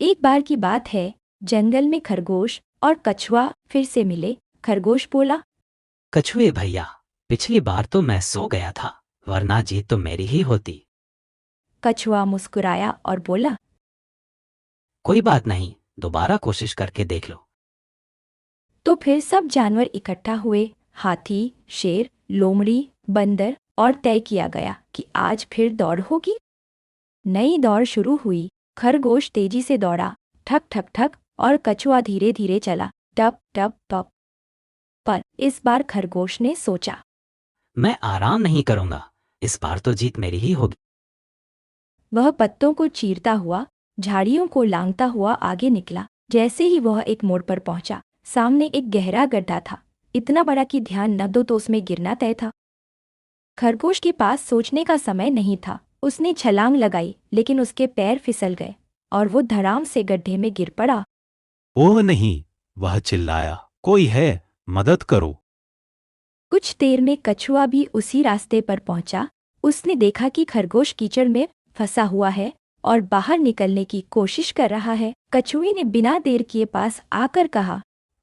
एक बार की बात है, जंगल में खरगोश और कछुआ फिर से मिले। खरगोश बोला। कछुए भैया, पिछली बार तो मैं सो गया था, वरना जीत तो मेरी ही होती। कछुआ मुस्कुराया और बोला। कोई बात नहीं, दोबारा कोशिश करके देख लो। तो फिर सब जानवर इकट्ठा हुए। हाथी, शेर, लोमड़ी, बंदर, और तय किया गया कि आज फिर दौड़ होगी। नई दौड़ शुरू हुई। खरगोश तेजी से दौड़ा, ठक ठक ठक, और कछुआ धीरे धीरे चला, टप टप टप। पर इस बार खरगोश ने सोचा। मैं आराम नहीं करूंगा, इस बार तो जीत मेरी ही होगी। वह पत्तों को चीरता हुआ, झाड़ियों को लांघता हुआ आगे निकला। जैसे ही वह एक मोड़ पर पहुंचा, सामने एक गहरा गड्ढा था, इतना बड़ा कि ध्यान न दो तो उसमें गिरना तय था। खरगोश के पास सोचने का समय नहीं था। उसने छलांग लगाई, लेकिन उसके पैर फिसल गए और वो धड़ाम से गड्ढे में गिर पड़ा। ओह नहीं! वह चिल्लाया, कोई है, मदद करो। कुछ देर में कछुआ भी उसी रास्ते पर पहुंचा। उसने देखा कि खरगोश कीचड़ में फंसा हुआ है और बाहर निकलने की कोशिश कर रहा है। कछुए ने बिना देर किए पास आकर कहा।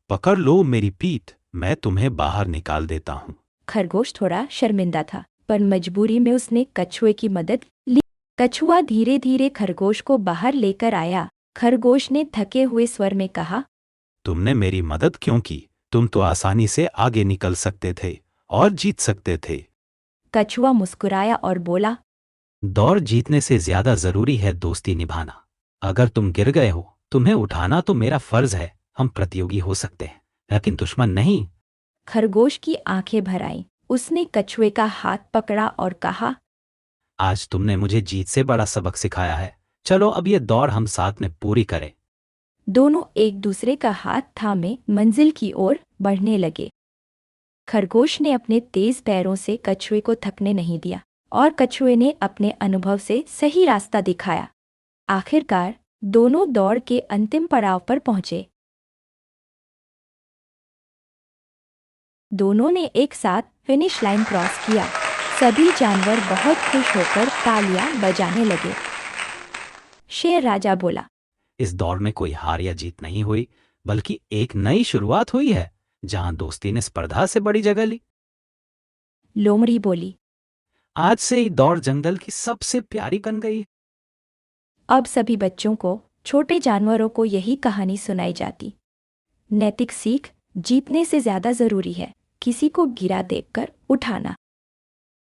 पकड़ लो मेरी पीठ, मैं तुम्हें बाहर निकाल देता हूँ। खरगोश थोड़ा शर्मिंदा था, पर मजबूरी में उसने कछुए की मदद ली। कछुआ धीरे धीरे खरगोश को बाहर लेकर आया। खरगोश ने थके हुए स्वर में कहा। तुमने मेरी मदद क्यों की? तुम तो आसानी से आगे निकल सकते थे और जीत सकते थे। कछुआ मुस्कुराया और बोला। दौड़ जीतने से ज्यादा जरूरी है दोस्ती निभाना। अगर तुम गिर गए हो, तुम्हें उठाना तो मेरा फर्ज है। हम प्रतियोगी हो सकते हैं, लेकिन दुश्मन नहीं। खरगोश की आंखें भर आईं। उसने कछुए का हाथ पकड़ा और कहा। आज तुमने मुझे जीत से बड़ा सबक सिखाया है। चलो अब ये दौड़ हम साथ में पूरी करें। दोनों एक दूसरे का हाथ थामे मंजिल की ओर बढ़ने लगे। खरगोश ने अपने तेज पैरों से कछुए को थकने नहीं दिया, और कछुए ने अपने अनुभव से सही रास्ता दिखाया। आखिरकार दोनों दौड़ के अंतिम पड़ाव पर पहुंचे। दोनों ने एक साथ फिनिश लाइन क्रॉस किया। सभी जानवर बहुत खुश होकर तालियां बजाने लगे। शेर राजा बोला। इस दौड़ में कोई हार या जीत नहीं हुई, बल्कि एक नई शुरुआत हुई है, जहां दोस्ती ने स्पर्धा से बड़ी जगह ली। लोमड़ी बोली। आज से ही दौड़ जंगल की सबसे प्यारी बन गई। अब सभी बच्चों को, छोटे जानवरों को यही कहानी सुनाई जाती। नैतिक सीख: जीतने से ज्यादा जरूरी है किसी को गिरा देखकर उठाना।